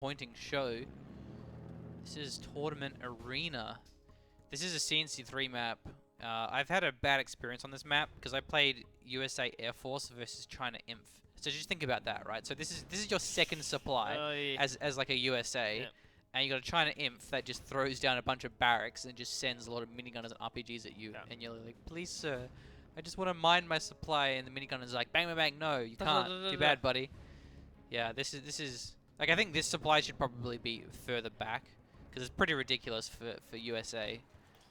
disappointing show. This is Tournament Arena. This is a CNC3 map. I've had a bad experience on this map because I played USA Air Force versus China Inf. So just think about that, right? So this is your second supply as like a USA, and you got a China Inf that just throws down a bunch of barracks and just sends a lot of minigunners and RPGs at you, and you're like, please sir, I just want to mine my supply, and the minigunner's like, bang bang bang, no, you can't. Too bad, buddy. Yeah, this is like, I think this supply should probably be further back because it's pretty ridiculous for USA,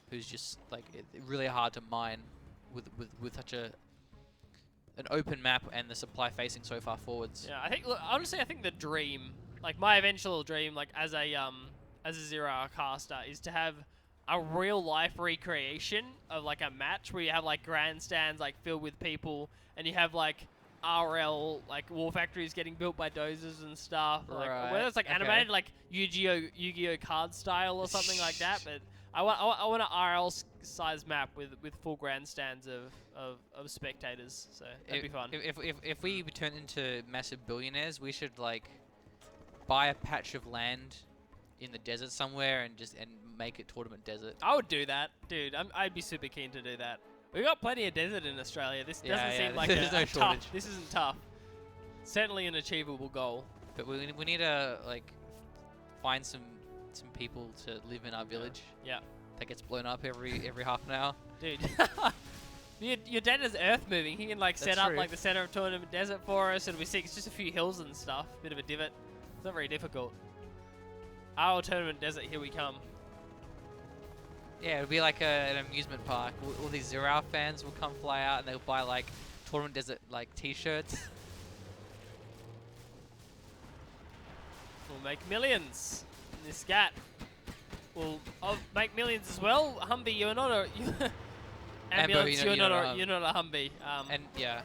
who's just like really hard to mine with such an open map and the supply facing so far forwards. Yeah, I think, look, honestly, I think the dream, like my eventual dream, like as a 0-hour caster, is to have a real life recreation of like a match where you have like grandstands like filled with people, and you have like RL like war factories getting built by dozers and stuff. Like whether it's like animated like Yu-Gi-Oh card style or something like that, but I want an RL size map with full grandstands of spectators. So that'd be fun. If we turn into massive billionaires, we should like buy a patch of land in the desert somewhere and make it tournament desert. I would do that, dude. I'd be super keen to do that. We've got plenty of desert in Australia. This doesn't seem like a tough. This isn't tough. Certainly an achievable goal. But we need to like find some people to live in our village. Yeah. That gets blown up every half an hour. Dude. Your dad is earth moving. He can like set up like the center of tournament desert for us. It'll be sick. It's just a few hills and stuff. Bit of a divot. It's not very difficult. Our tournament desert, here we come. Yeah, it'll be like an amusement park. All these 0-hour fans will come fly out and they'll buy like tournament desert like t-shirts. We'll make millions. And this scat will make millions as well. Humvee, you're not a ambulance. You're not a Humvee. And yeah.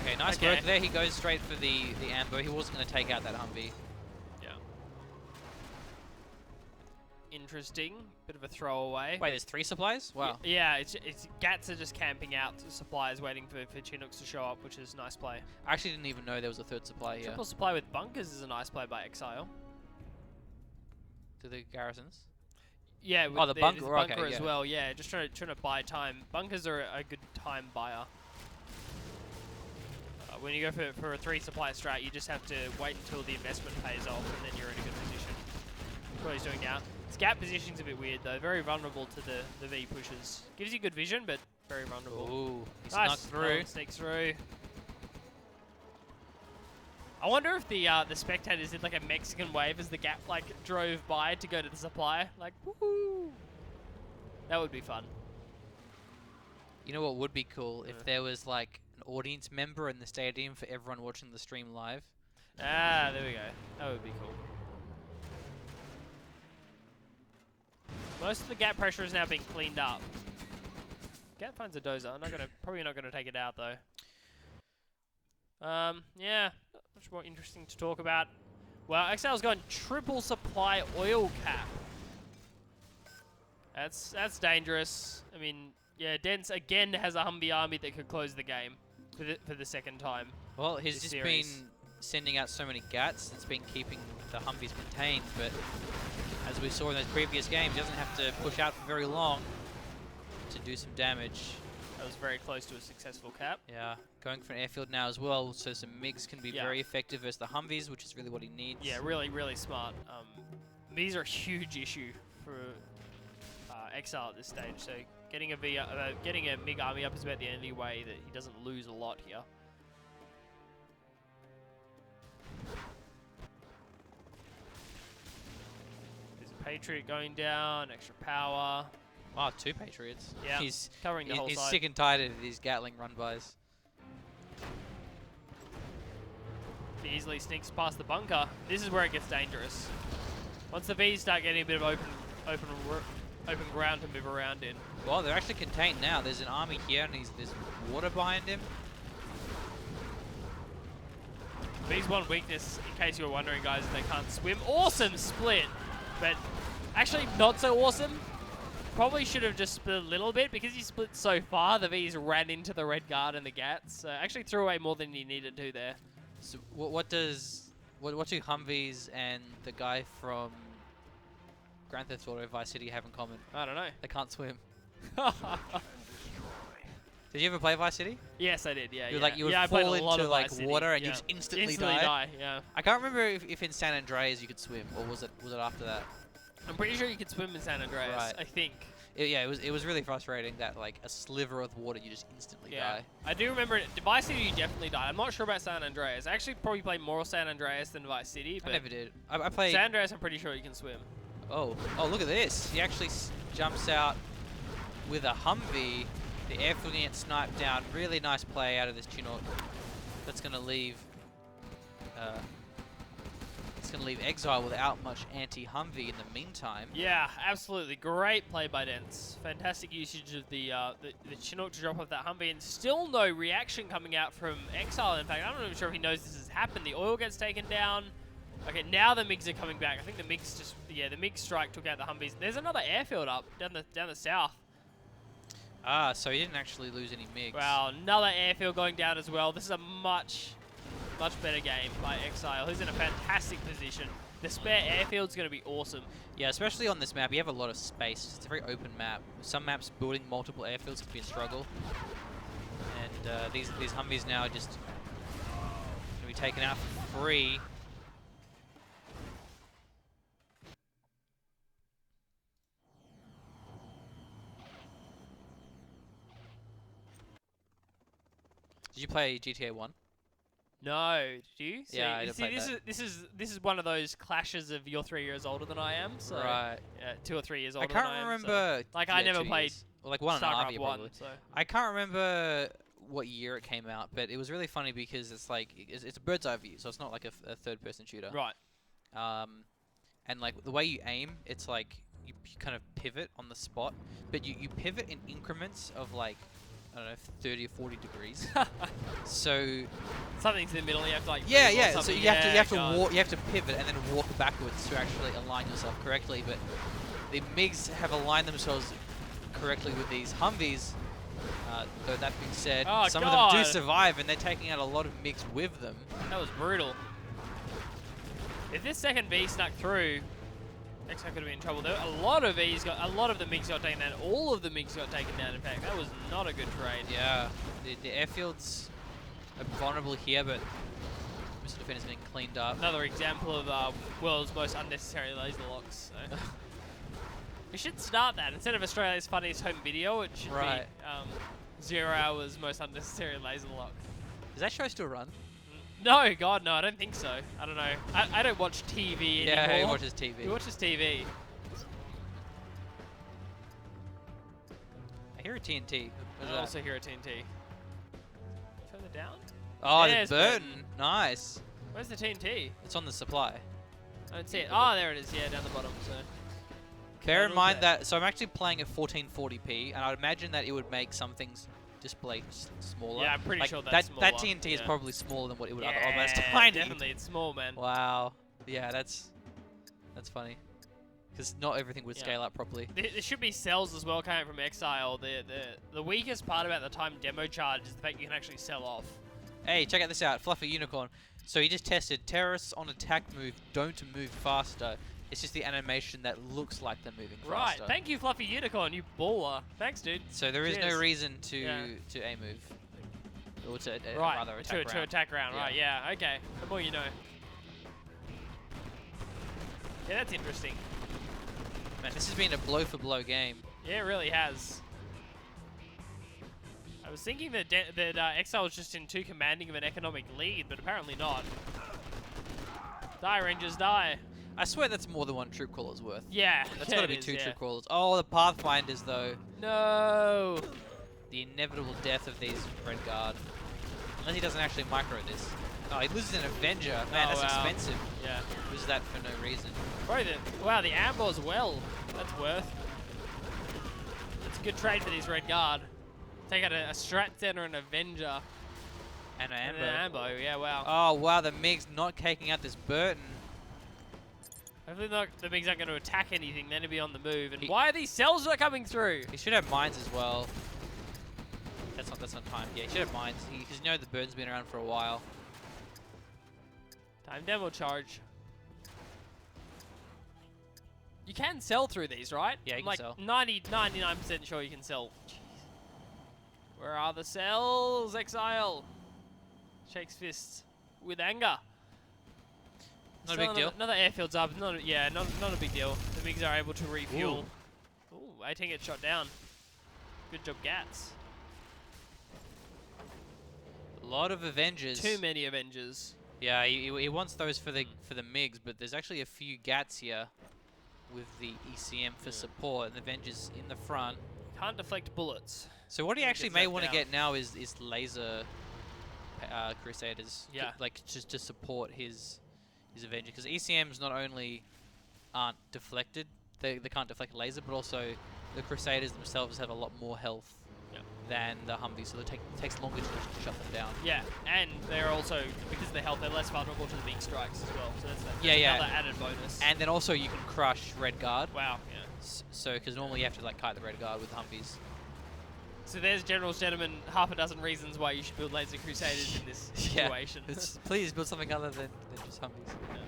Okay, nice work there. He goes straight for the ambo. He wasn't going to take out that Humvee. Interesting. Bit of a throwaway. Wait, there's 3 supplies? Wow. Yeah, it's Gats are just camping out supplies waiting for Chinooks to show up, which is nice play. I actually didn't even know there was a 3rd supply here. Triple supply with bunkers is a nice play by Exile. To the garrisons? Yeah, with the bunker, as well. Yeah, just trying to buy time. Bunkers are a good time buyer. When you go for a 3 supply strat, you just have to wait until the investment pays off, and then you're in a good position. That's what he's doing now. His gap position's a bit weird though. Very vulnerable to the V pushes. Gives you good vision, but very vulnerable. Ooh, he nice. snuck through. Sneaks through. I wonder if the spectators did like a Mexican wave as the gap like drove by to go to the supply. Like, woohoo! That would be fun. You know what would be cool? If there was like an audience member in the stadium for everyone watching the stream live. Ah, there we go. That would be cool. Most of the gap pressure is now being cleaned up. Gap finds a dozer. Probably not gonna take it out though. Yeah, much more interesting to talk about. Well, Exile's gone triple supply oil cap. That's dangerous. I mean, yeah, Dents again has a Humvee army that could close the game for the second time. Well, he's just been sending out so many gats. It's been keeping the Humvees contained, but as we saw in those previous games, he doesn't have to push out for very long to do some damage. That was very close to a successful cap. Yeah, going for an airfield now as well, so some MiGs can be very effective versus the Humvees, which is really what he needs. Yeah, really, really smart. These are a huge issue for Exile at this stage, so getting a MiG army up is about the only way that he doesn't lose a lot here. Patriot going down, extra power. Wow, 2 Patriots. Yeah, he's covering the whole he's side. Sick and tired of these Gatling run-bys. He easily sneaks past the bunker. This is where it gets dangerous. Once the Vs start getting a bit of open ground to move around in. Well, they're actually contained now. There's an army here, and there's water behind him. V's one weakness, in case you were wondering, guys, is they can't swim. Awesome split! But actually not so awesome. Probably should have just split a little bit because he split so far. The V's ran into the Red Guard and the Gats. Actually threw away more than he needed to there. So what does What do Humvees and the guy from Grand Theft Auto Vice City have in common? I don't know. They can't swim. Did you ever play Vice City? Yes, I did. Yeah, You yeah. like you would yeah, I played fall a lot into of like Vice City, water and yeah. you just instantly Instantly die. Yeah. I can't remember if in San Andreas you could swim or was it after that? I'm pretty sure you could swim in San Andreas. Right. I think. Yeah, it was really frustrating that like a sliver of water you just instantly Yeah. die. I do remember Vice City. You definitely died. I'm not sure about San Andreas. I actually probably played more San Andreas than Vice City. I But never did. I played. San Andreas, I'm pretty sure you can swim. Oh, look at this! He actually jumps out with a Humvee. The airfield gets sniped down. Really nice play out of this Chinook. That's gonna leave. It's gonna leave Exile without much anti-Humvee in the meantime. Yeah, absolutely. Great play by Dents. Fantastic usage of the Chinook to drop off that Humvee, and still no reaction coming out from Exile. In fact, I'm not even sure if he knows this has happened. The oil gets taken down. Okay, now the MiGs are coming back. I think the MiGs just, yeah, the MiG strike took out the Humvees. There's another airfield up down the south. Ah, so he didn't actually lose any MiGs. Wow, another airfield going down as well. This is a much better game by Exile. He's in a fantastic position. The spare airfield's going to be awesome. Yeah, especially on this map, you have a lot of space. It's a very open map. Some maps building multiple airfields can be a struggle. And these Humvees now are just going to be taken out for free. Did you play GTA 1? No, did you? Yeah, I See, did play this is one of those clashes of you're 3 years older than I am. So Right. yeah, 2 or 3 years older I than I can't am. remember. So. Like I never 2 played years. Or like 1.5 StarCraft years 1. probably. So I can't remember what year it came out, but it was really funny because it's like it's a bird's eye view, so it's not like a third-person shooter. right. And like the way you aim, it's like you kind of pivot on the spot, but you pivot in increments of like I don't know 30 or 40 degrees. So Something's in the middle. You have to like yeah, move or yeah. So something. you have to God. walk, you have to pivot and then walk backwards to actually align yourself correctly. But the MiGs have aligned themselves correctly with these Humvees. Though that being said, Oh, some God. of them do survive, and they're taking out a lot of MiGs with them. That was brutal. If this second V snuck through, Exile could have been in trouble. There, a lot of the MiGs got taken down. All of the MiGs got taken down. In fact, that was not a good trade. Yeah, the airfields are vulnerable here, but missile defense is getting cleaned up. Another example of world's most unnecessary laser locks. So. We should start that instead of Australia's funniest home video. It should Right. be 0 hours most unnecessary laser lock. Does that show still run? No, God, no, I don't think so. I don't know. I don't watch TV Yeah, anymore. he watches TV. He watches TV. I hear a TNT. What is I that? also hear a TNT. Further down? Oh, There's the Burton. Nice. Where's the TNT? It's on the supply. I don't see it. Oh, there it is. Yeah, down the bottom. So. Bear in Look mind at that, so I'm actually playing at 1440p, and I'd imagine that it would make some things display smaller. Yeah, I'm pretty like sure that's that smaller. TNT is Yeah. probably smaller than what it would Yeah, otherwise tiny. definitely. It's small, man. Wow. Yeah, that's funny. Because not everything would Yeah. scale up properly. There should be cells as well coming from Exile. The weakest part about the time demo charge is the fact you can actually sell off. Hey, check out this out. Fluffy Unicorn. So he just tested terrorists on attack move don't move faster. It's just the animation that looks like they're moving Right. faster. Thank you, Fluffy Unicorn. You baller. Thanks, dude. So there is no Cheers. reason to Yeah. A move. Or to Right. rather attack to round. attack round. Yeah. Right. Yeah. Okay. The more you know. Yeah, that's interesting. Man, this has been a blow for blow game. Yeah, it really has. I was thinking that Exile was just in too commanding of an economic lead, but apparently not. Die, Rangers, die. I swear that's more than one troop crawler's worth. Yeah, That's yeah, got to it be is, two yeah. troop crawlers. Oh, the Pathfinders though. No. The inevitable death of these Red Guard. Unless he doesn't actually micro this. Oh, he loses an Avenger. Man, Oh, that's wow. expensive. Yeah. Loses that for no reason. Bro, wow, the amber as well. That's worth. It's a good trade for these Red Guard. Take out a Strat Center and Avenger. And an And Amber. an Ambo, yeah, wow. Oh, wow, the MiG's not taking out this Burton. Hopefully the MiGs aren't going to attack anything, then to be on the move. And He- why are these cells not coming through? He should have mines as well. That's not time. Yeah, he should have mines. Because you know the Burton's been around for a while. Time demo charge. You can sell through these, right? Yeah, you I'm can like sell. 99% sure you can sell. Jeez. Where are the cells? Exile. Shakes fists with anger. Not a Still big deal. Another airfield's up. Not a big deal. The MiGs are able to refuel. Ooh, 18 gets shot down. Good job, Gats. A lot of Avengers. Too many Avengers. Yeah, he wants those for the MiGs, but there's actually a few Gats here with the ECM for support, and the Avengers in the front. Can't deflect bullets. So what he Gets actually may that want to down. get now is laser Crusaders. Yeah. Like just to support his Avenger, because ECMs not only aren't deflected, they can't deflect laser, but also the Crusaders themselves have a lot more health than the Humvees, so it takes longer to shut them down. Yeah, and they're also, because of their health, they're less vulnerable to the big strikes as well. So that's Yeah, another added bonus. And then also you can crush Red Guard. Wow, yeah. So, because normally you have to like kite the Red Guard with Humvees. So there's, generals, gentlemen, half a dozen reasons why you should build Laser Crusaders in this situation. Please build something other than just Humvees. Yeah.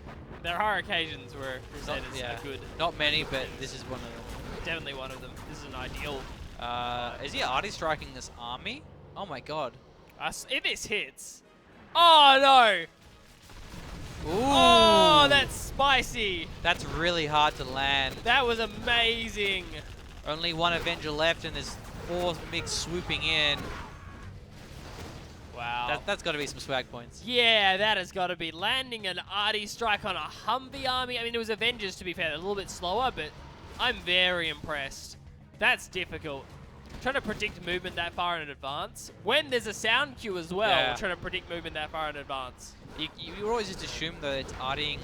There are occasions where Crusaders are good. Not many, but this is one of them. Definitely one of them. This is an ideal. Is he arty striking this army? Oh my god. If this hits. Oh no! Ooh. Oh, that's spicy. That's really hard to land. That was amazing. Only one Avenger left, and there's 4 MiGs swooping in. Wow. That's got to be some swag points. Yeah, that has got to be landing an arty strike on a Humvee army. I mean, it was Avengers, to be fair, a little bit slower, but I'm very impressed. That's difficult. Trying to predict movement that far in advance. When there's a sound cue as well, trying to predict movement that far in advance. You always just assume that it's artying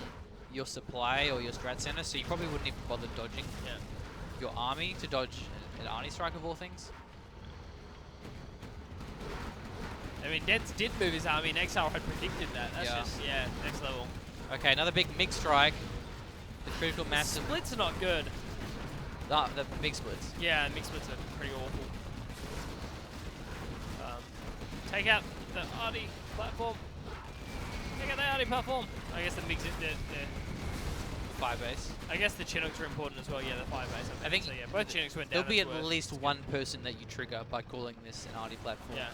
your supply or your strat center, so you probably wouldn't even bother dodging your army to dodge an arty strike of all things. I mean, Dents did move his army, and Exile had predicted that. That's just, next level. Okay, another big MiG strike. The critical mass. The splits are not good. The big splits. Yeah, MiG splits are pretty awful. Take out the arty platform. Take out the arty platform. I guess the MiGs, the 5 base. I guess the Chinooks are important as well. Yeah, the 5 base. I think so. Yeah, both Chinooks went down. There'll be as at worst. least one person that you trigger by calling this an arty platform. Yeah.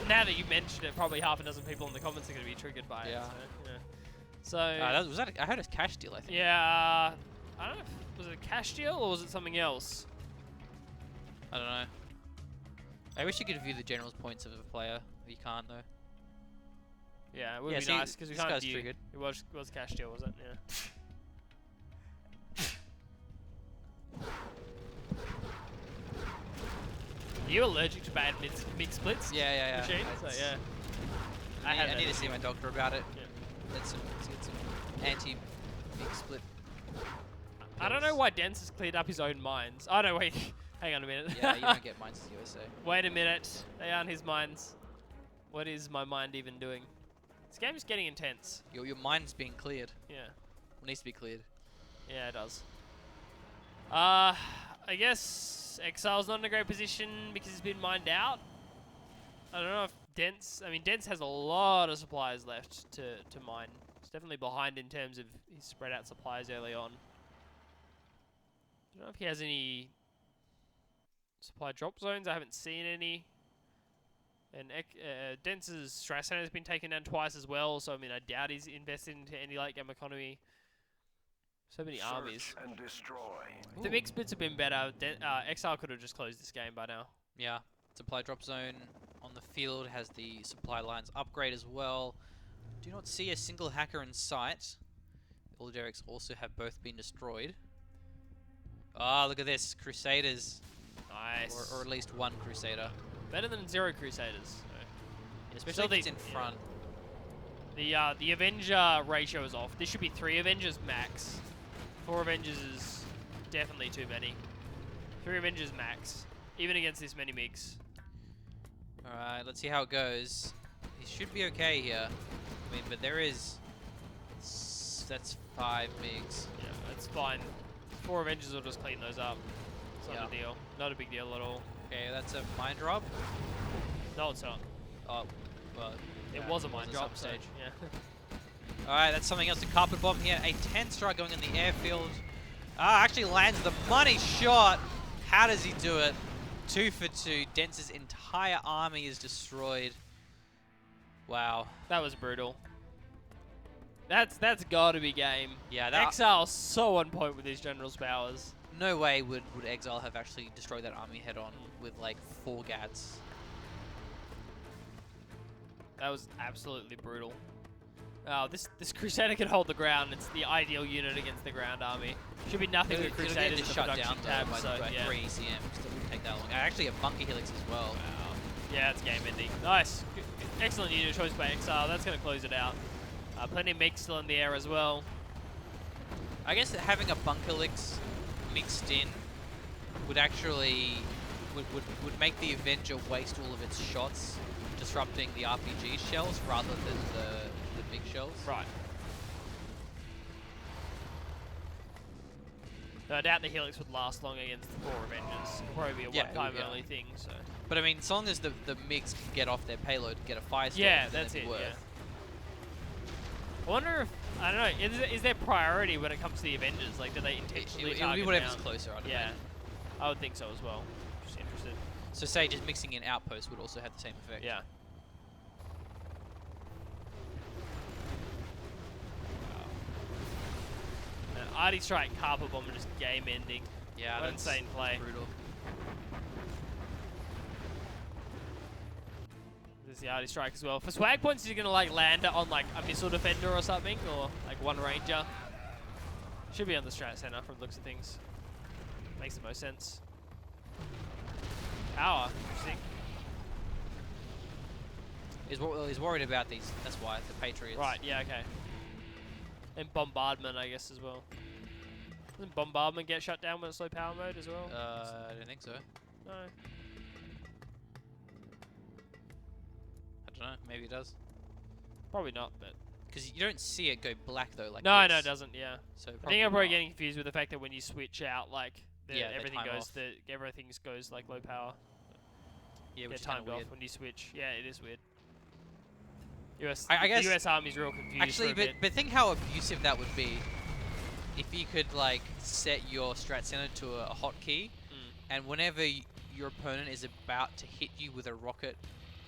Now that you mentioned it, probably half a dozen people in the comments are going to be triggered by it. So, I heard it's cash deal, I think. yeah, I don't know. Was it a cash deal or was it something else? I don't know. I wish you could view the general's points of a player. You can't though. Yeah, it would Yeah, be see, nice because we this can't guy's view. triggered. It was cash deal, was it? Yeah. Are you allergic to bad mid splits? Yeah. Machines? So, yeah. I need to see my doctor about it. Yeah. Let's get some anti-big split. I don't know why Dents has cleared up his own mines. Oh no, wait. Hang on a minute. Yeah, you don't get mines in the USA. Wait a minute. They aren't his mines. What is my mind even doing? This game is getting intense. Your mind's being cleared. Yeah. It needs to be cleared. Yeah, it does. I guess Exile's not in a great position because he's been mined out. I don't know if Dents... I mean, Dents has a lot of supplies left to mine. He's definitely behind in terms of his spread out supplies early on. I don't know if he has any supply drop zones. I haven't seen any. And Dents' strat center has been taken down twice as well, so I mean, I doubt he's invested into any late game economy. So many armies. And destroy. If the mix splits have been better, Exile could have just closed this game by now. Yeah. Supply drop zone on the field has the supply lines upgrade as well. Do not see a single hacker in sight. All the derricks also have both been destroyed. Ah, look at this. Crusaders. Nice. Or at least one Crusader. Better than 0 Crusaders. So. Especially if it's in front. The Avenger ratio is off. This should be 3 Avengers max. 4 Avengers is definitely too many. 3 Avengers max. Even against this many MiGs. Alright, let's see how it goes. He should be okay here. I mean, but there is... That's 5 MiGs. Yeah, that's fine. 4 Avengers will just clean those up. It's not a deal. Not a big deal at all. Okay, that's a mine drop. No, it's not. Oh, well, It Yeah, was a it mine was at drop, some stage. so, yeah. Alright, that's something else. The carpet bomb here. A 10 strike going in the airfield. Actually lands the money shot. How does he do it? 2 for 2. Dense's entire army is destroyed. Wow. That was brutal. That's got to be game. Yeah, Exile's so on point with his general's powers. no way would Exile have actually destroyed that army head on with like 4 Gads. That was absolutely brutal. Oh, this Crusader can hold the ground. It's the ideal unit against the ground army. Should be nothing with Crusaders in the shut production down tab, so yeah. 3 ECMs. That wouldn't take that long. Actually, a bunker helix as well. Wow. Yeah, it's game ending. Nice. Excellent unit choice by Exile. That's going to close it out. Plenty of mix still in the air as well. I guess that having a bunker helix mixed in would actually would make the Avenger waste all of its shots, disrupting the RPG shells rather than the big shells. Right. No, I doubt the Helix would last long against the 4 Avengers. It'll probably be a one-time only thing, so... But I mean, as long as the mix can get off their payload, get a firestorm, yeah, then that's it'd it, be worth. yeah. I wonder if, I don't know, is there priority when it comes to the Avengers? Like, do they intentionally It would be target whatever's down? closer, I'd Yeah, imagine. I would think so as well. Just interested. So say just mixing in outposts would also have the same effect. Yeah. Arty Strike, Carpet Bomb, just game ending. Yeah, What that's insane play. brutal. There's the Arty Strike as well. For swag points, you're gonna like land it on like a missile defender or something, or like one ranger. Should be on the strat center from the looks of things. Makes the most sense. Power, interesting. He's worried about these. That's why the Patriots. Right, yeah, okay. And bombardment, I guess, as well. Doesn't bombardment get shut down when it's low power mode as well? I don't think so. No. I don't know. Maybe it does. Probably not, but... Because you don't see it go black though, like No, this. no, it doesn't, yeah. So I think I'm probably getting confused with the fact that when you switch out, like, Yeah, they everything time goes off. everything goes like low power. Yeah, which Get is kind timed of off weird. when you switch. Yeah, it is weird. I guess the US Army's real confused actually, for a bit. but think how abusive that would be if you could like set your strat center to a hotkey, and whenever your opponent is about to hit you with a rocket,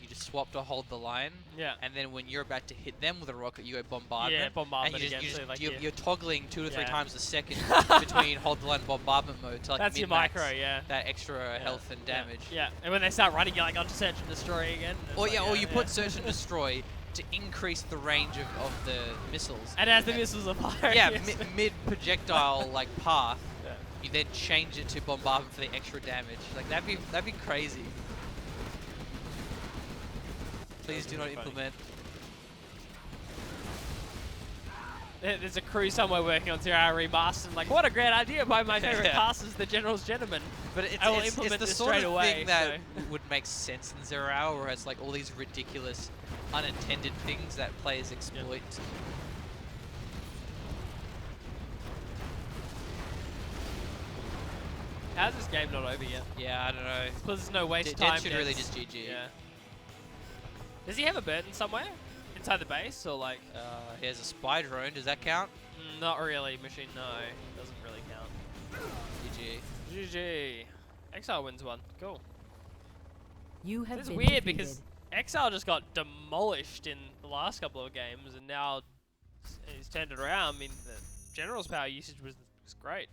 you just swap to hold the line. Yeah. And then when you're about to hit them with a rocket, you go bombardment. Yeah, bombardment and you again. just, so like, you're toggling 2 to 3 Yeah. times a second between hold the line and bombardment mode to like that's your min-max micro, yeah. that extra health and Yeah. damage. Yeah, and when they start running, you're like, I'll just search and destroy again. And Or it's like, or you put search and destroy to increase the range of the missiles. And as the missiles are firing. Yeah, yes. mid projectile like path. Yeah. You then change it to bombardment for the extra damage. Like that'd be crazy. Please do not really funny. implement. There's a crew somewhere working on 0-hour remaster. And like, what a great idea by my favorite Yeah. casters, the General's Gentleman. But I will it's implement the this sort straight of away, thing that so. would make sense in 0 Hour, where it's like all these ridiculous, unintended things that players exploit. How's this game not over yet? Yeah, I don't know. Because there's no waste Dead time. should really just GG. Yeah. Does he have a Burton somewhere? Inside the base, or like? Here's a spy drone. Does that count? Not really. Machine, no. Doesn't really count. GG. GG. Exile wins one. Cool. You have It's been weird defeated. because Exile just got demolished in the last couple of games, and now he's turned it around. I mean, the General's power usage was great.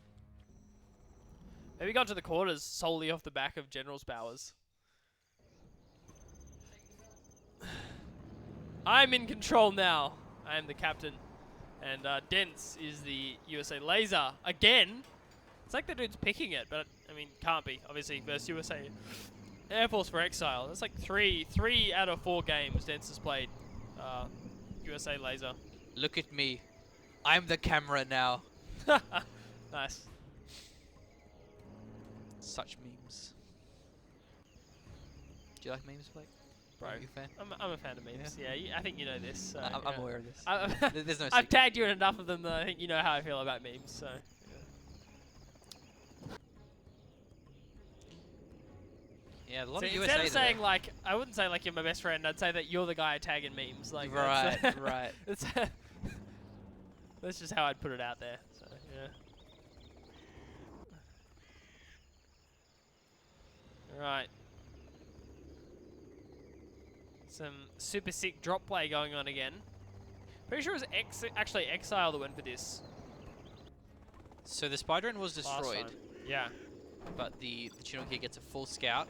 Maybe got to the quarters solely off the back of General's powers. I'm in control now. I am the captain. And Dense is the USA Laser again. It's like the dude's picking it, but I mean, can't be. Obviously, versus USA Air Force for Exile. That's like three out of 4 games Dense has played USA Laser. Look at me. I'm the camera now. Nice. Such memes. Do you like memes, Blake? Bro, Are you a fan? I'm a fan of memes. Yeah, I think you know this. So, I'm aware of this. There's no I've secret. tagged you in enough of them that I think you know how I feel about memes. So. Yeah, a lot So of instead USA of saying today. like, I wouldn't say like you're my best friend. I'd say that you're the guy I tag in memes. Like Right, that's, right. that's just how I'd put it out there. So yeah. Right. Some super sick drop play going on again. Pretty sure it was actually Exile that went for this So the spy drone was last destroyed, time. Yeah. but the Chinook here gets a full scout.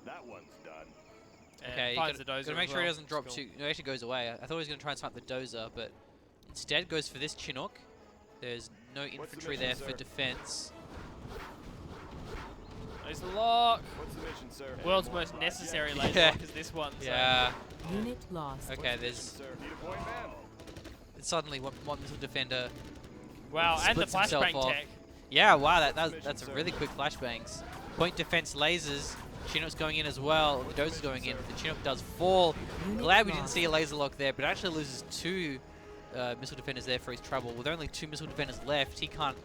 That one's done. And Okay, you finds gotta, the dozer gotta make as sure he well. doesn't drop That's too. No, he actually goes away. I thought he was gonna try and snipe the dozer, but instead goes for this Chinook. There's no infantry there mission, for sir? defense. There's the lock. What's the mission, sir? World's Any more most projects? necessary laser Yeah. lock is this one. So. Yeah. Unit lost. Okay, What's the mission, there's sir? Need a point, man? suddenly one missile defender. Wow, and the Splits himself flashbang off. tech. Yeah, wow, Mission, that's a sir. really quick flashbangs. Point defense lasers. Chinook's going in as well. The dozer's going in. The Chinook does fall. Unit Glad we didn't lost. see a laser lock there, but actually loses 2 missile defenders there for his trouble. With only 2 missile defenders left, he can't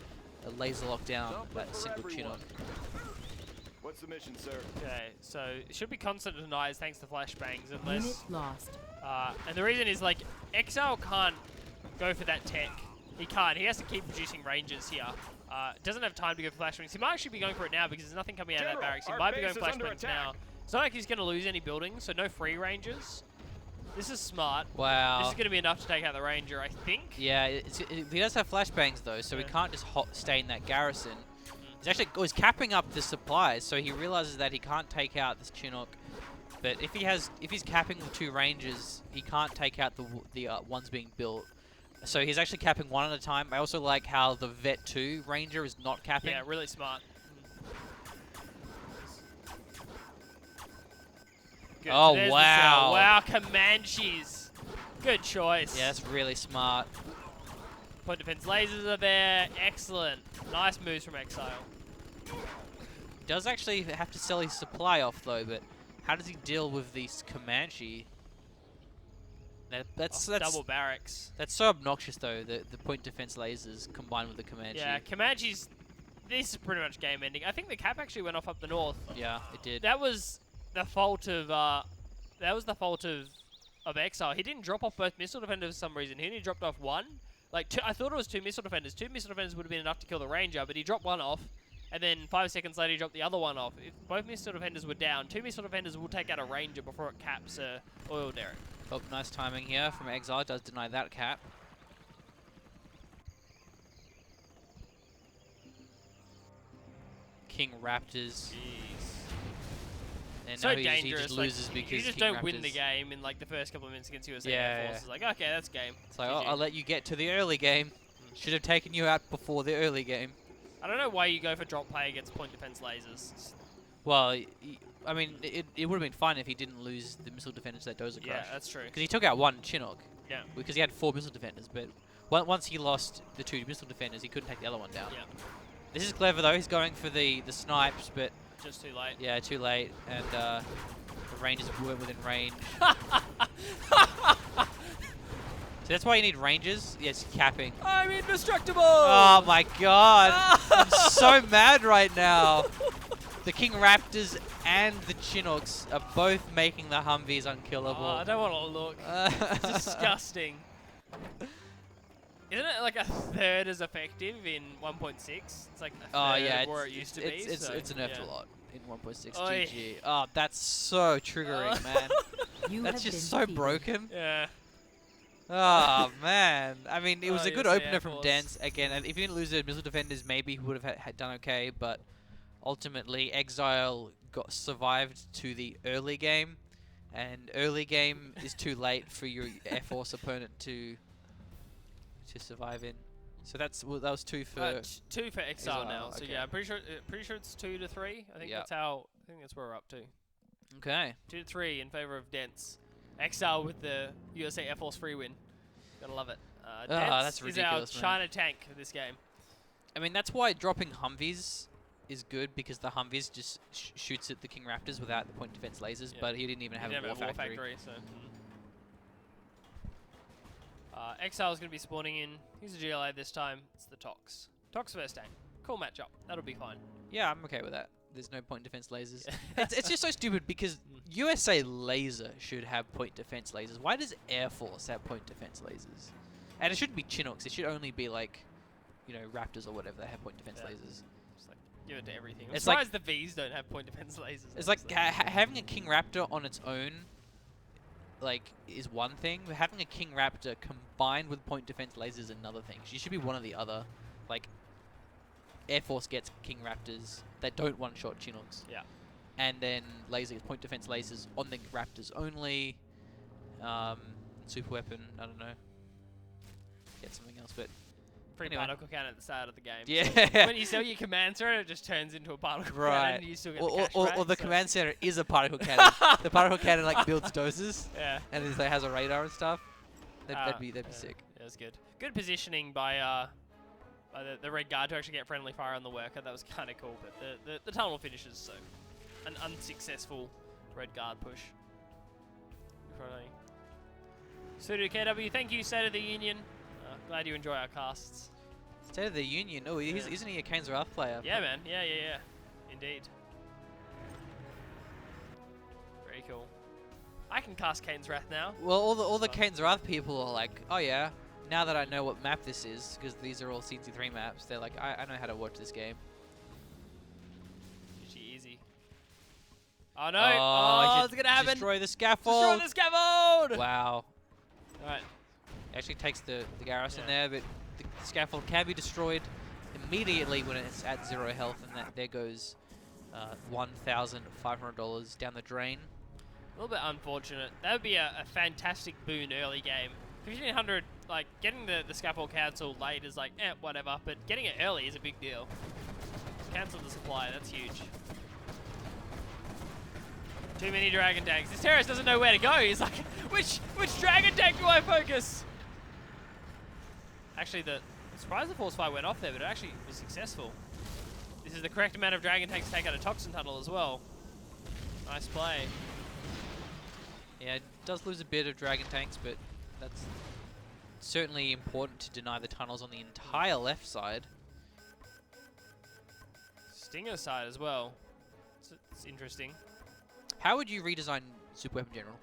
laser lock down Something that for single everyone. Chinook. What's the mission, sir? Okay, so it should be constant denies thanks to flashbangs unless. Unit lost. And the reason is like Exile can't go for that tech. He can't. He has to keep producing ranges here. Doesn't have time to go for flashbangs. He might actually be going for it now because there's nothing coming out of that General, barracks. He our might be going base is under flashbangs attack. now. It's not like he's going to lose any buildings, so no free ranges. This is smart. Wow. This is going to be enough to take out the ranger, I think. Yeah, he does have flashbangs though, so he Yeah. can't just stay in that garrison. He's actually was capping up the supplies, so he realizes that he can't take out this Chinook. But if he's capping with 2 rangers, he can't take out the ones being built. So he's actually capping one at a time. I also like how the Vet 2 ranger is not capping. Yeah, really smart. Good. Oh, There's the wow. cell. Wow, Comanches. Good choice. Yeah, that's really smart. Point defense lasers are there. Excellent. Nice moves from Exile. He does actually have to sell his supply off though, but how does he deal with these Comanche? That's Double barracks. that's so obnoxious though. The point defense lasers combined with the Comanche. Yeah, Comanches. This is pretty much game ending. I think the cap actually went off up the north. Yeah, it did. That was the fault of of Exile. He didn't drop off both missile defenders for some reason. He only dropped off one. Like I thought it was 2 missile defenders. 2 missile defenders would have been enough to kill the ranger, but he dropped one off. And then 5 seconds later, he dropped the other one off. If both missile defenders were down, 2 missile defenders will take out a ranger before it caps a oil derrick. Oh, nice timing here from Exile. Does deny that cap. King Raptors. And So now he dangerous. just like, loses because you just King don't win the Raptors- game in like the first couple of minutes against USA Yeah, Air yeah. Force. It's like, okay, that's game. It's like, oh, GG. I'll let you get to the early game. Should have taken you out before the early game. I don't know why you go for drop play against point defense lasers. Well, I mean, it would have been fine if he didn't lose the missile defenders to that dozer Yeah, crush. that's true. Because he took out 1 Chinook. Yeah. Because he had 4 missile defenders, but once he lost the 2 missile defenders, he couldn't take the other one down. Yeah. This is clever though. He's going for the snipes, but Just too late. yeah, too late, and the rangers weren't within range. So that's why you need rangers. Yes, capping. I'm indestructible! Oh my god! I'm so mad right now. The King Raptors and the Chinooks are both making the Humvees unkillable. Oh, I don't want to look. It's disgusting. Isn't it like a third as effective in 1.6? It's like a third Oh yeah, where it used to be. it's so, nerfed yeah. a lot in 1.6 Oi. GG. Oh, that's so triggering, man. You That's have just been so defeated. broken. Yeah. Oh man, I mean it was Oh, a good USA opener Air from Force. Dance again. And if he didn't lose the missile defenders, maybe he would have had done okay. But ultimately, Exile survived to the early game, and early game is too late for your Air Force opponent to survive in. So that was 2 for. 2 for Exile Exile, now. So okay. yeah, I'm pretty sure it's 2 to 3. I think Yeah. that's how. I think that's where we're up to. Okay. 2 to 3 in favor of Dents. Exile with the USA Air Force free win. Gonna love it. Dents that's is ridiculous, our man. China tank for this game. I mean that's why dropping Humvees is good, because the Humvees just shoots at the King Raptors without the point defense lasers. Yeah. But he didn't even have Didn't a have war factory. so. Exile's going to be spawning in. He's a GLA this time. It's the Tox. Tox versus tank. Cool matchup. That'll be fine. Yeah, I'm okay with that. there's no point defense lasers. It's just so stupid because USA Laser should have point defense lasers. Why does Air Force have point defense lasers? And it shouldn't be Chinooks. It should only be like, you know, Raptors or whatever that have point defense lasers. Just like give it to everything. I'm It's like- surprised the V's don't have point defense lasers. It's like honestly. having a King Raptor on its own, like, is one thing. But having a King Raptor combined with point defense lasers is another thing. You should be one or the other. Like, Air Force gets King Raptors that don't one-shot Chinooks. Yeah. And then laser gets point defense lasers on the Raptors only. Super weapon, I don't know. Get something else, but Free anyway. particle cannon at the start of the game. yeah. So when you sell your command turret, it just turns into a particle cannon. Right. And you still get Or, the or, cash or, back, or the so- command center is a particle cannon. The particle cannon like builds doses Yeah. and it has a radar and stuff. That'd Ah, be yeah. sick. Yeah, that's good. Good positioning by the red guard to actually get friendly fire on the worker. That was kind of cool, but the tunnel finishes, so an unsuccessful red guard push. Sudo KW, thank you, State of the Union. Glad you enjoy our casts. State of the Union. Oh, Yeah. isn't he a Kane's Wrath player? Yeah, man. Yeah. Indeed. Very cool. I can cast Kane's Wrath now. Well, all the Fun. Kane's Wrath people are like, oh yeah, now that I know what map this is, because these are all CNC3 maps, they're like, I know how to watch this game. Usually easy. Oh no! Oh, Oh, you it's gonna happen! Destroy the Destroy scaffold. the scaffold! Wow. Alright. Actually takes the garrison Yeah. there, but the scaffold can be destroyed immediately when it's at 0 health, and that there goes $1,500 down the drain. A little bit unfortunate. That would be a fantastic boon early game. 1500, like, getting the scaffold cancelled late is like, whatever, but getting it early is a big deal. Cancel the supply, that's huge. Too many dragon tanks. This terrorist doesn't know where to go. He's like, which dragon tank do I focus? Actually, the surprise the force fire went off there, but it actually was successful. This is the correct amount of dragon tanks to take out a toxin tunnel as well. Nice play. Yeah, it does lose a bit of dragon tanks, but that's certainly important to deny the tunnels on the entire left side. Stinger side as well. It's interesting. How would you redesign Super Weapon General?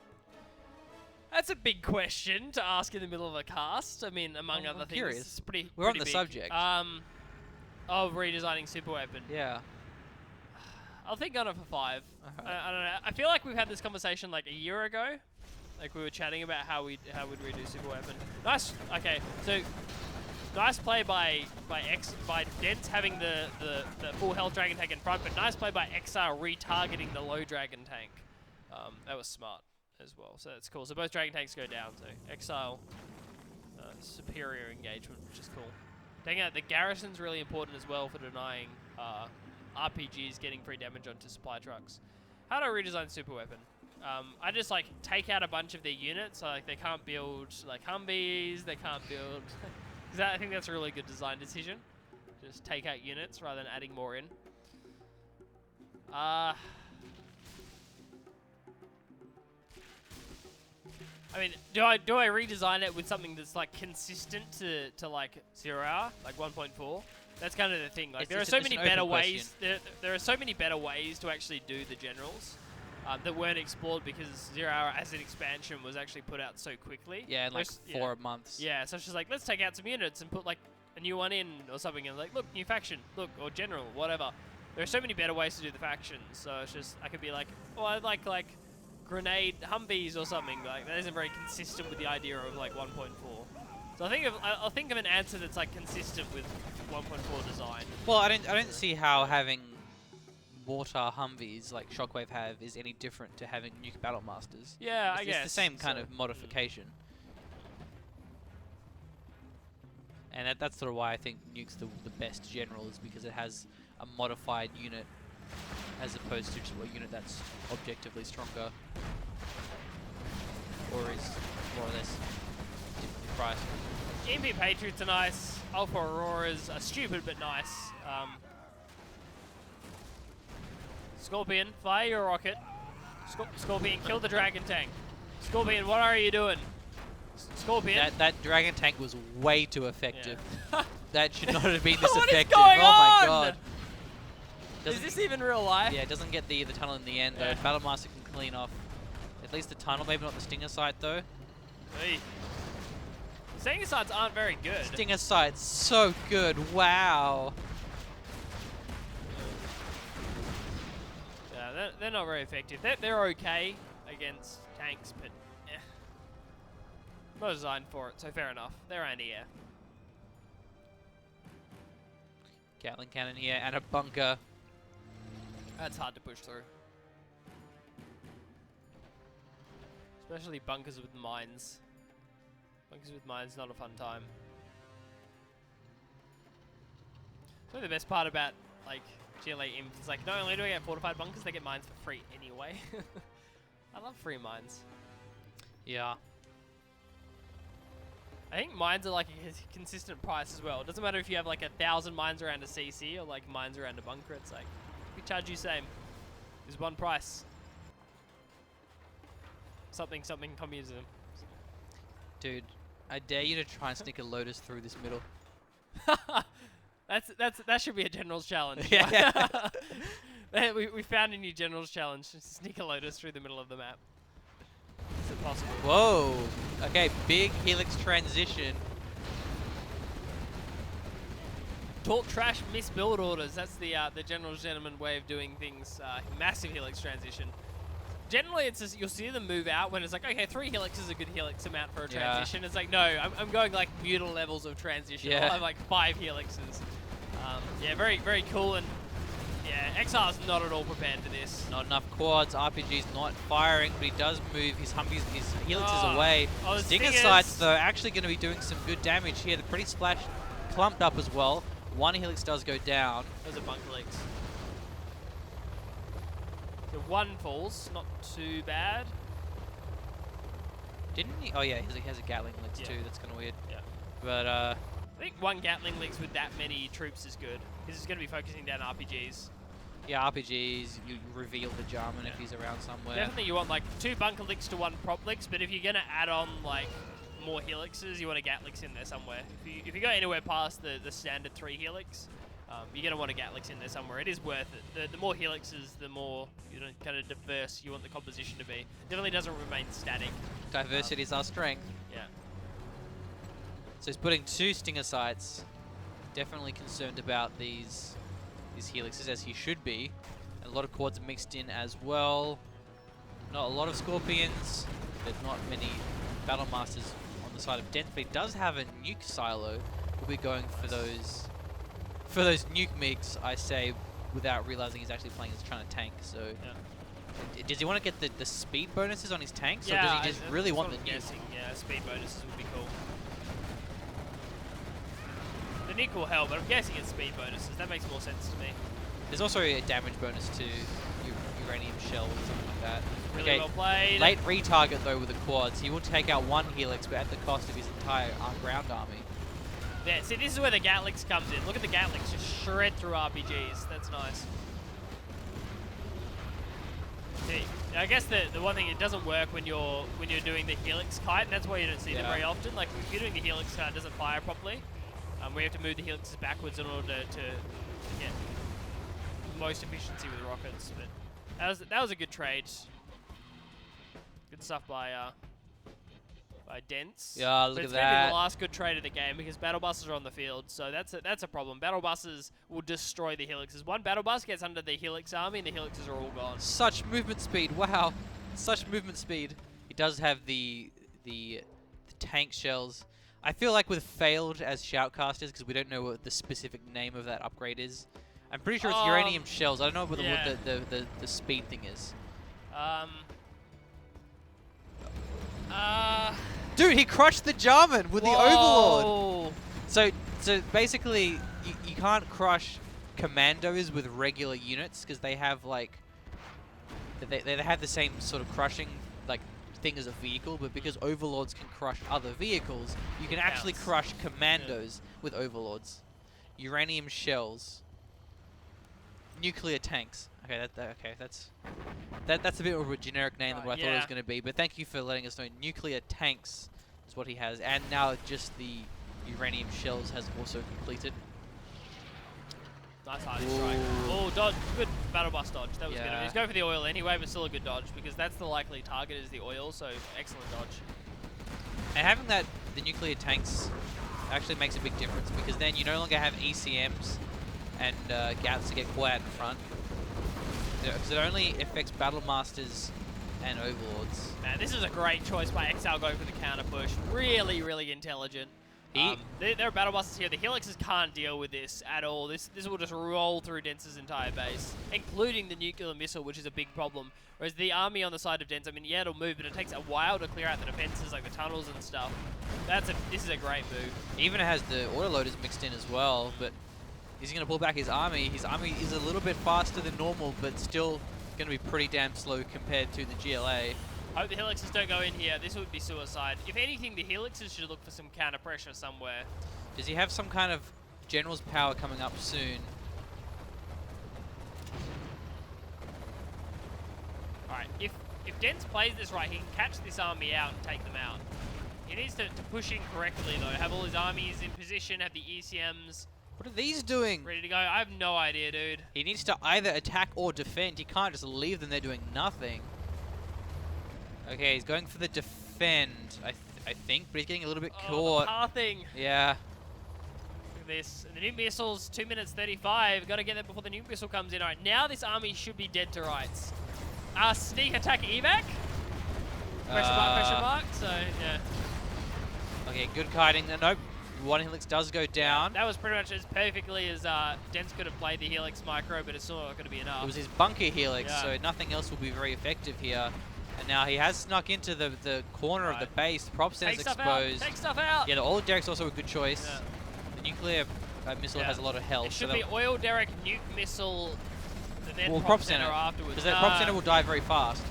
That's a big question to ask in the middle of a cast. I mean, among I'm other things, curious. it's pretty. We're on pretty the big. subject. Of redesigning Super Weapon. Yeah. I'll think on it for 5. Alright. I don't know. I feel like we've had this conversation like a year ago. Like we were chatting about how we'd redo Super Weapon. Nice. Okay, so nice play by Dents having the full health dragon tank in front, but nice play by Exile retargeting the low dragon tank. That was smart as well. So that's cool. So both dragon tanks go down. So Exile superior engagement, which is cool. Dang it, the garrison's really important as well for denying RPGs getting free damage onto supply trucks. How do I redesign Super Weapon? I just like take out a bunch of their units, so like they can't build like Humvees, they can't build. I think that's a really good design decision. Just take out units rather than adding more in. I mean, do I redesign it with something that's like consistent to like 0R, like 1.4? That's kind of the thing. Like there are so many better ways. There are so many better ways to actually do the generals that weren't explored because 0R as an expansion was actually put out so quickly. Yeah, in like 4 months. Yeah, so it's just like, let's take out some units and put like a new one in or something, and like, look, new faction, look, or general, whatever. There are so many better ways to do the factions, so it's just, I could be like, oh, I'd like grenade Humvees or something. Like that isn't very consistent with the idea of like 1.4. So I'll think of an answer that's like consistent with 1.4 design. Well, I don't see how having mortar Humvees like Shockwave have is any different to having nuke battle masters. Yeah, I It's guess the same kind so. of modification. And that's sort of why I think nuke's the best general, is because it has a modified unit as opposed to just a unit that's objectively stronger or is more or less differently priced. EMP Patriots are nice. Alpha Auroras are stupid but nice. Scorpion, fire your rocket. Scorpion, kill the dragon tank. Scorpion, what are you doing? Scorpion. That dragon tank was way too effective. Yeah. That should not have been this What is effective. going Oh my on? god. Is this even real life? Yeah, it doesn't get the tunnel in the end though. Yeah. Battlemaster can clean off at least the tunnel, maybe not the stinger sight though. Hey. Stinger sights aren't very good. Stinger sight's so good. Wow. Yeah, they're not very effective. They're okay against tanks, but not designed for it, so fair enough. They're anti-air. Gatling cannon here and a bunker. That's hard to push through. Especially bunkers with mines. Bunkers with mines, not a fun time. So the best part about like GLA Imp is like not only do I get fortified bunkers, they get mines for free anyway. I love free mines. Yeah. I think mines are like a consistent price as well. It doesn't matter if you have like 1,000 mines around a CC or like mines around a bunker. It's like we charge you same. There's one price. Something communism. Dude, I dare you to try and sneak a Lotus through this middle. That should be a general's challenge. Yeah. we found a new general's challenge. Sneak a Lotus through the middle of the map. Is it possible? Whoa. Okay, big Helix transition. Talk trash, miss build orders. That's the general's gentleman way of doing things. Massive Helix transition. Generally, it's just, you'll see them move out when it's like, okay, 3 helix is a good helix amount for a transition. It's like, no, I'm going like mutal levels of transition. Yeah. I'll have like 5 helixes. Yeah, very, very cool. And yeah, Exile's not at all prepared for this. Not enough quads. RPG's not firing, but he does move his Humvees, his helixes away. Oh, the Stinger stingers. sights, though, actually going to be doing some good damage here. They're pretty splashed, clumped up as well. One helix does go down. Those are bunker leaks. So 1 falls, not too bad. Didn't he? Oh, yeah, he has a Gatling Blitz Yeah. too. That's kind of weird. Yeah. But, I think 1 Gatling leaks with that many troops is good. This is going to be focusing down RPGs. yeah, RPGs, you reveal the Jarman if he's around somewhere. Definitely you want like 2 bunker licks to 1 prop licks, but if you're going to add on like more helixes, you want a Gatlix in there somewhere. If you go anywhere past the standard 3 helix, you're going to want a Gatlix in there somewhere. It is worth it. The more helixes, the more kind of diverse you want the composition to be. Definitely doesn't remain static. Diversity is our strength. Yeah. So he's putting 2 Stinger sights. Definitely concerned about these helixes, as he should be. And a lot of quads mixed in as well. Not a lot of Scorpions, but not many Battle Masters on the side of Dent. But he does have a nuke silo. We'll be going for those nuke MiGs, I say, without realizing he's actually playing as trying to tank. So does he want to get the speed bonuses on his tanks, or does he just really want the nuke? nuke? Guessing, yeah, speed bonuses would be cool. The nuke will help, but I'm guessing it's speed bonuses. That makes more sense to me. There's also a damage bonus to uranium shell or something like that. Really well played. Late retarget though with the quads. He will take out 1 helix, but at the cost of his entire ground army. Yeah, see, this is where the Gatlix comes in. Look at the Gatlix just shred through RPGs. That's nice. See, I guess the one thing, it doesn't work when you're doing the helix kite, and that's why you don't see them very often. Like if you're doing the helix kite, it doesn't fire properly. We have to move the helixes backwards in order to get the most efficiency with rockets. But that was a good trade. Good stuff by Dents. Yeah, look but at it's going to be that. the last good trade of the game because battle buses are on the field, so that's a problem. Battle buses will destroy the helixes. 1 battle bus gets under the helix army, and the helixes are all gone. Such movement speed! Wow, such movement speed. He does have the tank shells. I feel like we've failed as shoutcasters because we don't know what the specific name of that upgrade is. I'm pretty sure it's uranium shells. I don't know what the speed thing is. Dude, he crushed the Jarman with the Overlord. So basically, you can't crush commandos with regular units because they have like they have the same sort of crushing like thing as a vehicle, but because Overlords can crush other vehicles, you can actually crush commandos with Overlords. Uranium shells. Nuclear tanks. Okay, that's a bit of a generic name than what I thought it was going to be, but thank you for letting us know. Nuclear tanks is what he has, and now just the uranium shells has also completed. Nice hard strike. Oh, dodge. Good battle bus dodge. That was good. Yeah. He's going for the oil anyway, but still a good dodge because that's the likely target is the oil. So excellent dodge. And having the nuclear tanks actually makes a big difference because then you no longer have ECMs and Gats to get caught out in front. Because it only affects Battle Masters and Overlords. Man, this is a great choice by Exile going for the counter push. Really, really intelligent. There are battle busters here. The Helixes can't deal with this at all. This will just roll through Dense's entire base, including the nuclear missile, which is a big problem. Whereas the army on the side of Dense, I mean, yeah, it'll move, but it takes a while to clear out the defenses, like the tunnels and stuff. This is a great move. Even has the autoloaders mixed in as well, but is he going to pull back his army? His army is a little bit faster than normal, but still going to be pretty damn slow compared to the GLA. Hope the Helixes don't go in here. This would be suicide. If anything, the Helixes should look for some counter pressure somewhere. Does he have some kind of general's power coming up soon? Alright, if Dense plays this right, he can catch this army out and take them out. He needs to push in correctly, though. Have all his armies in position, have the ECMs What are these doing? ready to go. I have no idea, dude. He needs to either attack or defend. He can't just leave them there doing nothing. Okay, he's going for the defend, I think, but he's getting a little bit caught. The pathing. Yeah. Look at this. And the nuke missiles, 2 minutes 35. Got to get there before the nuke missile comes in. All right, now this army should be dead to rights. Sneak attack evac. Question mark. So, yeah. Okay, good kiting. Nope. One Helix does go down. That was pretty much as perfectly as Dense could have played the Helix micro, but it's still not going to be enough. It was his bunker Helix, Yeah. so nothing else will be very effective here. And now he has snuck into the corner of the base. The prop center's Take stuff exposed. out. Take stuff out. Yeah, the oil derrick's also a good choice. Yeah. The nuclear missile Yeah. has a lot of health. It should so be oil derrick, nuke missile, and then well, prop center afterwards. because that prop center will die very fast.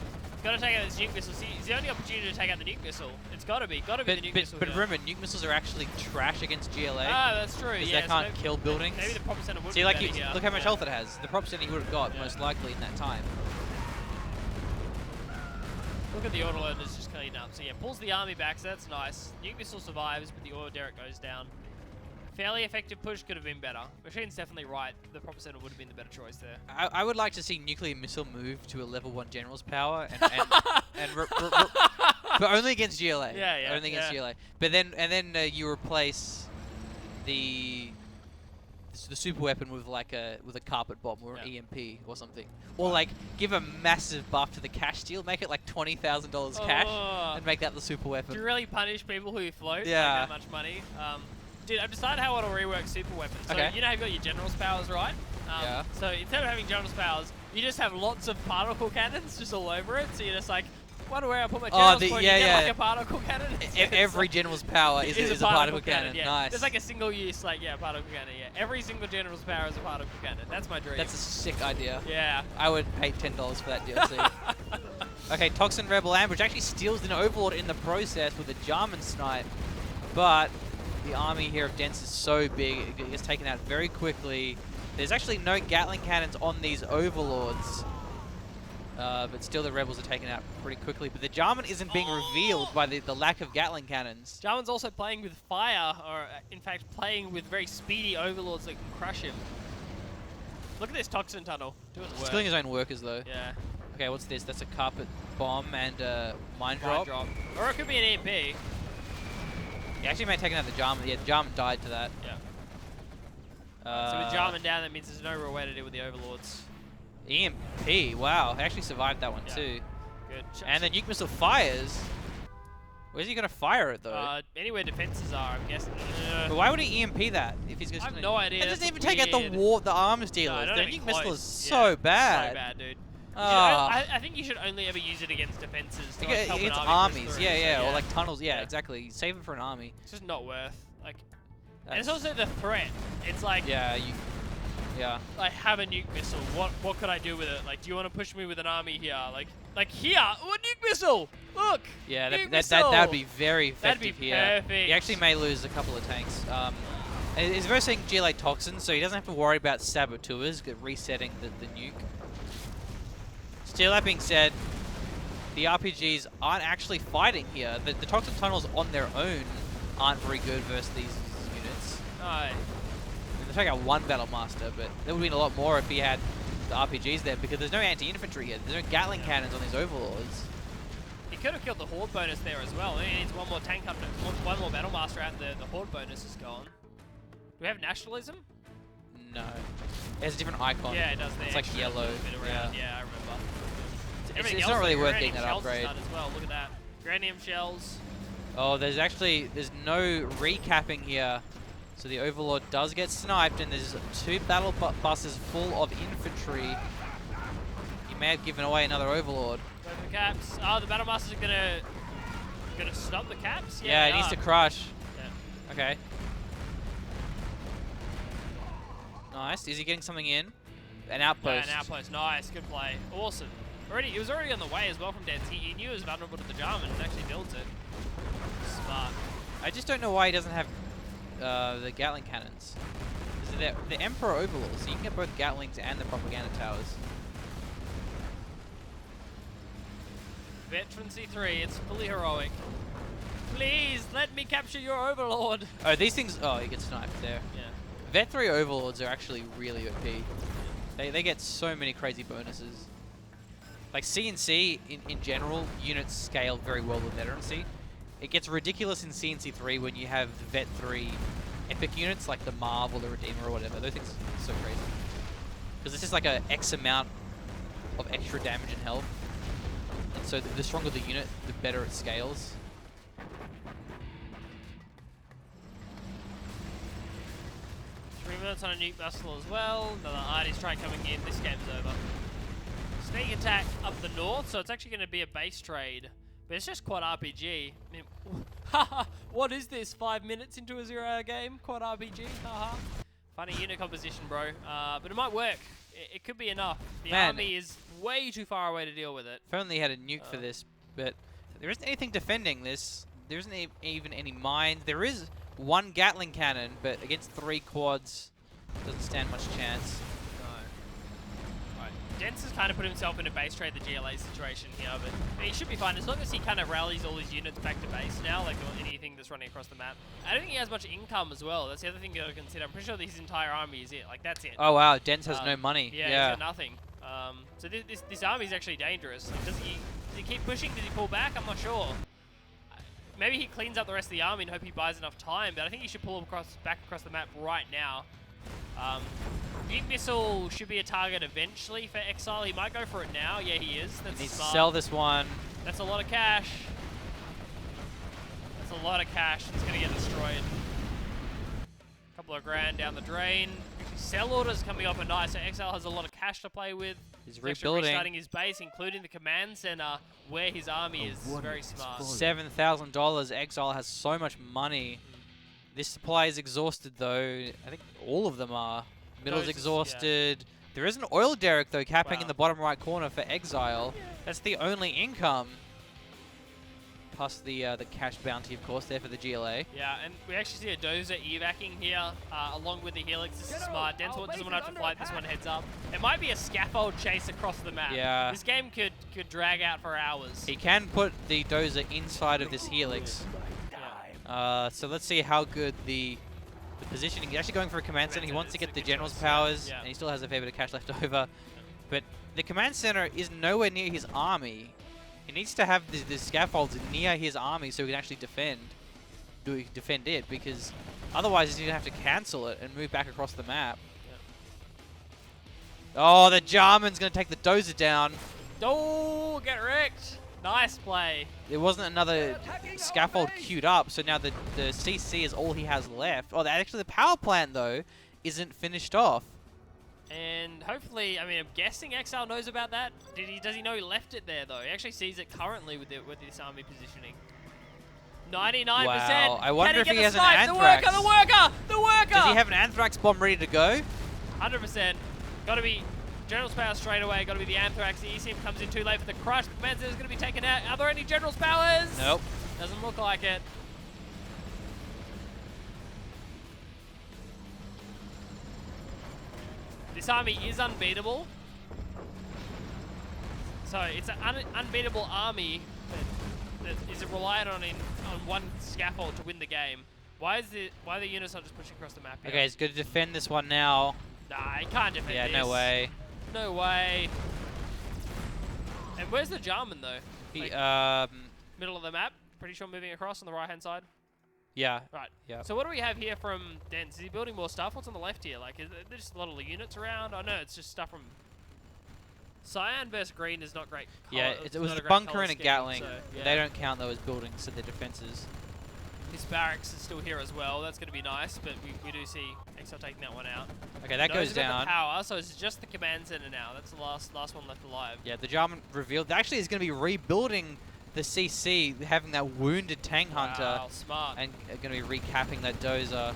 Got to take out this nuke missile. See, it's the only opportunity to take out the nuke missile. It's got to be the nuke missile. But here. remember, nuke missiles are actually trash against GLA. Ah, that's true. Because Yeah, they so can't kill buildings. Maybe the prop center would See, be like, better here. look how much Yeah. health it has. The prop center he would have got, Yeah. most likely, in that time. Look at the autoloaders just clean up. So yeah, pulls the army back, so that's nice. Nuke missile survives, but the oil derrick goes down. Fairly effective push, could have been better. Machine's definitely right. The prop center would have been the better choice there. I would like to see nuclear missile move to a level 1 general's power, but only against GLA. Yeah, yeah, Only against yeah. GLA. But then you replace the super weapon with like a carpet bomb or an EMP or something, or like give a massive buff to the cash steal, make it like $20,000 cash, Oh. and make that the super weapon. Do you really punish people who float Yeah. like that much money? Dude, I've decided how I'll rework super weapons. So Okay. you know how you've got your general's powers, right? Yeah. So instead of having general's powers, you just have lots of particle cannons just all over it. So you're just like, wonder where I put my general's point. yeah, you get yeah. like a particle cannon. Every general's power is a particle cannon. Yeah. Nice. There's like a single use, particle cannon. Yeah. Every single general's power is a particle cannon. That's my dream. That's a sick idea. yeah. I would pay $10 for that DLC. Okay, Toxin Rebel Ambush actually steals an Overlord in the process with a Jarman snipe, but the army here of Dense is so big, it gets taken out very quickly. There's actually no Gatling cannons on these Overlords, but still the Rebels are taken out pretty quickly. But the Jarman isn't being revealed by the lack of Gatling cannons. Jarman's also playing with fire, or in fact playing with very speedy overlords that can crush him. Look at this toxin tunnel. Doing the He's work. killing his own workers though. Yeah. Okay, what's this? That's a carpet bomb and mine Drop. drop. Or it could be an EMP. He actually may have taken out the Jarman. Yeah, the Jarman died to that. Yeah. So with Jarman down, that means there's no real way to deal with the overlords. EMP, wow, he actually survived that one Yeah. too. Good. And the nuke missile fires. Where's he gonna fire it though? Anywhere defenses are, I'm guessing. But why would he EMP that if he's just I have gonna... no idea. It doesn't That's even take out the weird. the arms No, dealers. not the even nuke missile close. is so Yeah, bad. So bad, dude. You should Ah. I think you should only ever use it against defenses. To, Like, like, help an it's army armies, push through. yeah, So, or like tunnels, yeah, Yeah. exactly. Save it for an army. It's just not worth. Like, and That's- it's also the threat. It's like, yeah, yeah. I have a nuke missile. What could I do with it? Like, do you want to push me with an army here? Like here, oh, a nuke missile. Look. Yeah, nuke that would be missile! very That'd effective be here. perfect. He actually may lose a couple of tanks. He's versing GLA Toxin, so he doesn't have to worry about saboteurs resetting the nuke. Still, that being said, the RPGs aren't actually fighting here. The Toxin tunnels on their own aren't very good versus these units. No. take out one Battle Master, but there would have been a lot more if he had the RPGs there, because there's no anti-infantry yet. There's no Gatling cannons on these Overlords. He could have killed the Horde bonus there as well. He needs one more tank up, one more Battle Master out, and the Horde bonus is gone. Do we have Nationalism? No. It has a different icon. Yeah, it does. The It's like extra yellow. little bit around. Yeah, I remember. Everything It's else, not really the worth uranium getting that shells is upgrade. done as well. Look at that. Uranium shells. Oh, there's no recapping here. So the Overlord does get sniped, and there's 2 battle buses full of infantry. He may have given away another Overlord. Go for the caps. Oh, the Battle Masters are gonna stop the caps? Yeah, it needs to crush. Yeah. Okay. Nice. Is he getting something in? An outpost. Yeah, an outpost. Nice. Good play. Awesome. He was already on the way as well from Dance. He knew he was vulnerable to the Jarman and actually builds it. Smart. I just don't know why he doesn't have the Gatling cannons. The Emperor Overlord, so you can get both Gatlings and the Propaganda Towers. Veteran C3, it's fully heroic. Please, let me capture your Overlord. Oh, these things... Oh, he gets sniped there. Yeah. Vet 3 Overlords are actually really OP. They get so many crazy bonuses. Like CNC, in general, units scale very well with veterancy. It gets ridiculous in CNC 3 when you have the Vet 3 epic units, like the Marv or the Redeemer or whatever. Those things are so crazy. Because it's just like a X amount of extra damage and health. And so the stronger the unit, the better it scales. 3 minutes on a nuke vessel as well. Another arty strike coming in. This game's over. Sneak attack up the north, so it's actually going to be a base trade. But it's just quad RPG. I mean, haha, what is this? 5 minutes into a 0-hour game? Quad RPG? Haha. Funny unit composition, bro. But it might work. It could be enough. The army is way too far away to deal with it. If only he had a nuke for this, but there isn't anything defending this. There isn't even any mines. There is 1 Gatling cannon, but against 3 quads, doesn't stand much chance. Dents has kind of put himself in a base trade, the GLA situation here, but he should be fine as long as he kind of rallies all his units back to base now, like anything that's running across the map. I don't think he has much income as well. That's the other thing you got to consider. I'm pretty sure that his entire army is it. Like, that's it. Oh wow, Dents has no money. Yeah, he's got nothing. So this army is actually dangerous. Like, does he keep pushing? Does he pull back? I'm not sure. Maybe he cleans up the rest of the army and hope he buys enough time, but I think he should pull him back across the map right now. Nuke missile should be a target eventually for Exile. He might go for it now. Yeah, he is. That's He needs to smart. sell this one. That's a lot of cash. That's a lot of cash. It's going to get destroyed. Couple of grand down the drain. Sell orders coming up are nice. So Exile has a lot of cash to play with. He's actually rebuilding. restarting his base, including the command center, where his army is very smart. $7,000. Exile has so much money. This supply is exhausted though. I think all of them are. Middle's exhausted. Yeah. There is an oil derrick though, capping in the bottom right corner for Exile. That's the only income. Plus the cash bounty, of course, there for the GLA. Yeah, and we actually see a dozer evacing here, along with the Helix. This is smart. Denzel doesn't want to have to fight this one heads up. It might be a scaffold chase across the map. Yeah. This game could drag out for hours. He can put the dozer inside of this Helix. Yeah. So let's see how good the positioning. He's actually going for a command center. He wants to get the general's powers, and he still has a fair bit of cash left over. But the command center is nowhere near his army. He needs to have the scaffolds near his army so he can actually defend it, because otherwise he's going to have to cancel it and move back across the map. Oh, the Jarman's going to take the dozer down. Oh, get wrecked. Nice play. There wasn't another scaffold queued up, so now the CC is all he has left. Oh, actually the power plant, though, isn't finished off. And hopefully, I mean, I'm guessing Exile knows about that. Does he know he left it there, though? He actually sees it currently with this army positioning. 99%. Wow. I wonder if he has an snipe? anthrax. The worker! Does he have an anthrax bomb ready to go? 100%. Got to be General's Power straight away. Got to be the anthrax. The eSIM comes in too late for the crush. The command center is going to be taken out. Are there any General's Powers? Nope. Doesn't look like it. This army is unbeatable. So it's an unbeatable army that is reliant on one scaffold to win the game. Why are the units not just pushing across the map here? Okay, it's good to defend this one now. Nah, he can't defend Yeah, this. no way. No way. And where's the Jarman though? He, Like, middle of the map. Pretty sure moving across on the right hand side. yeah. Right. Yeah. So what do we have here from Dens? Is he building more stuff? What's on the left here? Like, is there just a lot of units around? Oh no, it's just stuff from. Cyan versus green is not great. Yeah, It's it was not a great bunker colour and a scheme, Gatling. so, yeah. They don't count though as buildings, so they're defenses. His barracks is still here as well. That's going to be nice, but we do see Exile taking that one out. Okay, that Knows goes about down. the power, so it's just the command center now. That's the last one left alive. Yeah, the Jarman revealed. Actually, is going to be rebuilding the CC, having that wounded tank hunter, Wow, smart. and going to be recapping that dozer.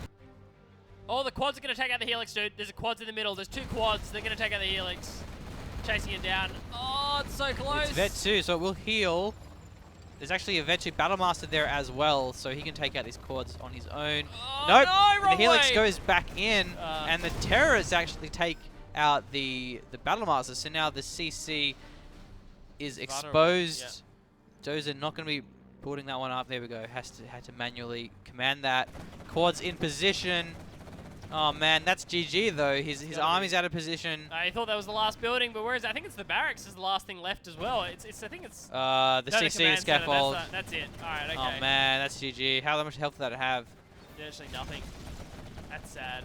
Oh, the quads are going to take out the Helix, dude. There's a quads in the middle. There's 2 quads. They're going to take out the Helix. Chasing it down. Oh, it's so close. It's Vet 2, so it will heal. There's actually a Vet 2 Battlemaster there as well, so he can take out these quads on his own. Oh, Nope, no, the wrong Helix way. goes back in, Uh. and the Terrorists actually take out the Battlemaster, so now the CC is exposed. Dozer not going to be building that one up. There we go. Had to manually command that. Quads in position. Oh man, that's GG though. His army's out of position. I thought that was the last building, but where is it? I think it's the barracks is the last thing left as well. I think it's The no, CC command center, scaffold. That's it. All right, okay. Oh man, that's GG. How much health did that have? Actually, nothing. That's sad.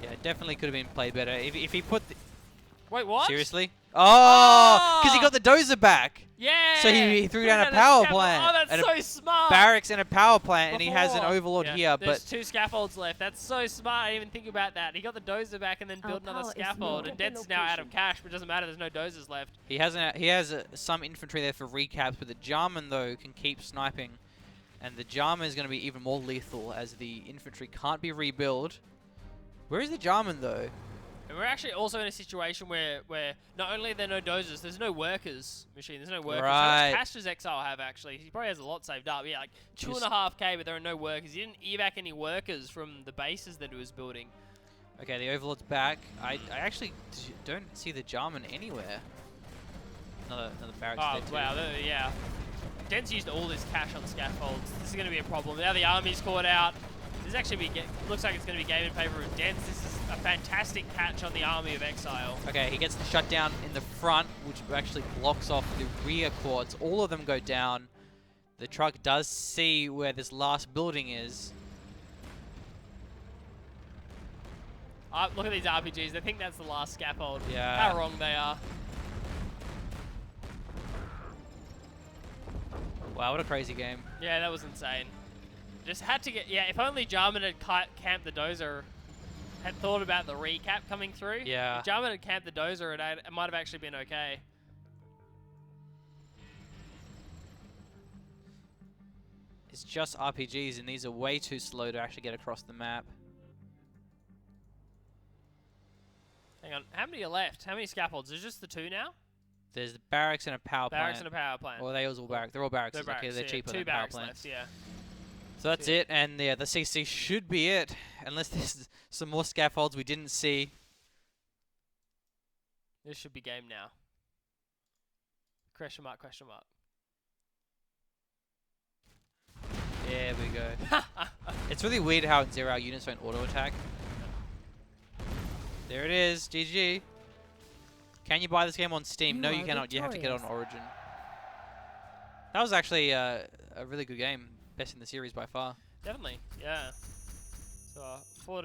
Yeah, it definitely could have been played better. If he put the, Wait, what? seriously? Oh, because he Oh! got the dozer back. Yeah. So he threw down a the power scaffold. plant Oh, that's and a so smart. Barracks and a power plant, and he has an Before. overlord Yeah, here. There's But 2 scaffolds left. That's so smart. I didn't even think about that. He got the dozer back and then Our built another power is scaffold. low. And Dent's is now out of cash, but it doesn't matter. There's no dozers left. he has some infantry there for recaps. But the Jarman though can keep sniping, and the Jarman is going to be even more lethal as the infantry can't be rebuilt. Where is the Jarman though? And we're actually also in a situation where not only are there no dozers, there's no workers machine. There's no workers. How Right. much cash does Exile have actually? He probably has a lot saved up. Yeah, like Just- 2.5k, but there are no workers. He didn't evac any workers from the bases that he was building. Okay, the overlord's back. I actually don't see the Jarman anywhere. Another barracks Oh there too. wow, yeah. Dent's used all his cash on scaffolds. This is going to be a problem. Now the army's caught out. This actually looks like it's going to be game in favor of Dents. This is a fantastic catch on the army of Exile. Okay, he gets the shutdown in the front, which actually blocks off the rear quads. All of them go down. The truck does see where this last building is. Look at these RPGs. They think that's the last scaffold. Yeah. How wrong they are. Wow, what a crazy game. Yeah, that was insane. Just had to get... Yeah, if only Jarman had camped the dozer, had thought about the recap coming through. Yeah. If Jarman had camped the dozer, it might have actually been okay. It's just RPGs, and these are way too slow to actually get across the map. Hang on. How many are left? How many scaffolds? There's just the 2 now? There's the barracks and a power Barracks plant. and a power plant. Or they all barracks. They're all barracks. They're Okay, barracks, they're yeah. cheaper 2 than power barracks plants. left, yeah. So that's it, and yeah, the CC should be it, unless there's some more scaffolds we didn't see. This should be game now. Question mark, question mark. There we go. It's really weird how in Zero Hour units don't auto attack. There it is, GG. Can you buy this game on Steam? You No, you are cannot. You have to get it on victorious. Origin. That was actually a really good game. Best in the series by far. Definitely, yeah. So, forward